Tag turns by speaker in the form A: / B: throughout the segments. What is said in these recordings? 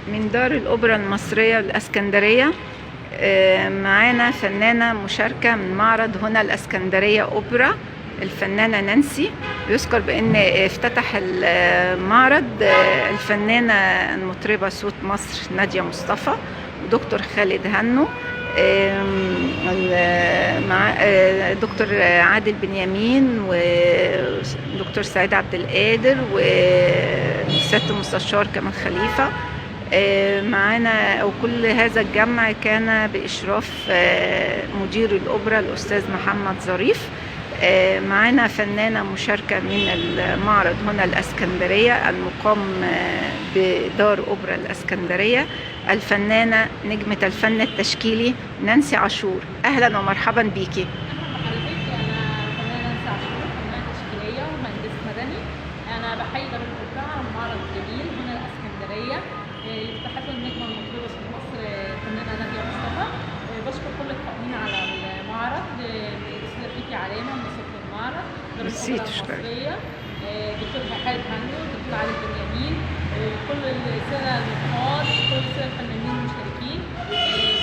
A: من دار الأوبرا المصرية الإسكندرية. معانا فنانة مشاركة من معرض هنا الإسكندرية أوبرا، الفنانة نانسي. يذكر بأن افتتح المعرض الفنانة المطربة صوت مصر نادية مصطفى ودكتور خالد هنو، مع دكتور عادل بنيامين ودكتور سعيد عبد القادر وسيادة المستشار كمال خليفة معانا. وكل هذا الجمع كان بإشراف مدير الأوبرا الأستاذ محمد ظريف. معانا فنانة مشاركة من المعرض هنا الإسكندرية المقام بدار أوبرا الإسكندرية، الفنانة نجمة الفن التشكيلي نانسي عاشور. أهلا ومرحبا بيكي.
B: أنا بحيي دار الأوبرا على معرض جميل هنا الإسكندرية يستحق النجمة المطربة في مصر الفنانة نادية مصطفى. بشكر كل القائمين على المعرض، الأستاذة فيكي علامة مسؤولة المعرض، دار الأوبرا المصرية، دكتور خالد هنو، دكتور عادل بنيامين، كل السادة النقاد، كل السادة الفنانين المشاركين.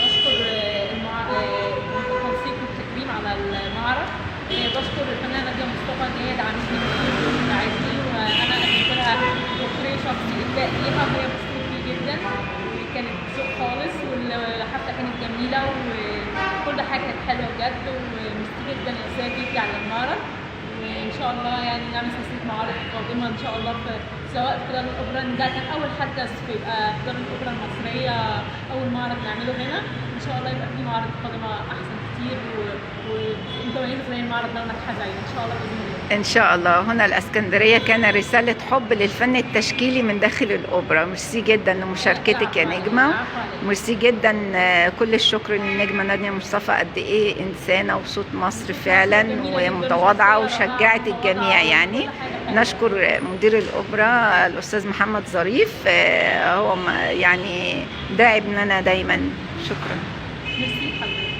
B: بشكر التنسيق والتكريم على المعرض. بشكر الفنانة نادية مصطفى إن هي دعمتني وساعدتني، وأنا قدمت لها بورتريه شخصي إبداع ليها وهي مبسوطة فيه جدا، وكانت ذوق خالص والحفلة كانت جميلة وكل حاجة كانت حلوة بجد. ومبسوطة جدا يا أستاذة كيكي على المعرض، وإن شاء الله يعني نعمل سلسلة معارض قادمة إن شاء الله سواء في دار الأوبرا. ده كان أول حدث يبقى في دار الأوبرا المصرية، أول معرض نعمله هنا. إن شاء الله يبقى في معارض قادمة أحسن كتير ومتميزة زي المعرض ده وناجحة زيه إن شاء الله بإذن الله.
A: إن شاء الله. هنا الإسكندرية كان رسالة حب للفن التشكيلي من داخل الأوبرا. ميرسي جدا لمشاركتك يا نجمة، ميرسي جدا. كل الشكر للنجمة نادية مصطفى، قد إيه إنسانة وصوت مصر فعلا ومتواضعة وشجعت الجميع. يعني نشكر مدير الأوبرا الأستاذ محمد ظريف، هو يعني داعم لنا دايما. شكرا.
B: ميرسي حضرتك.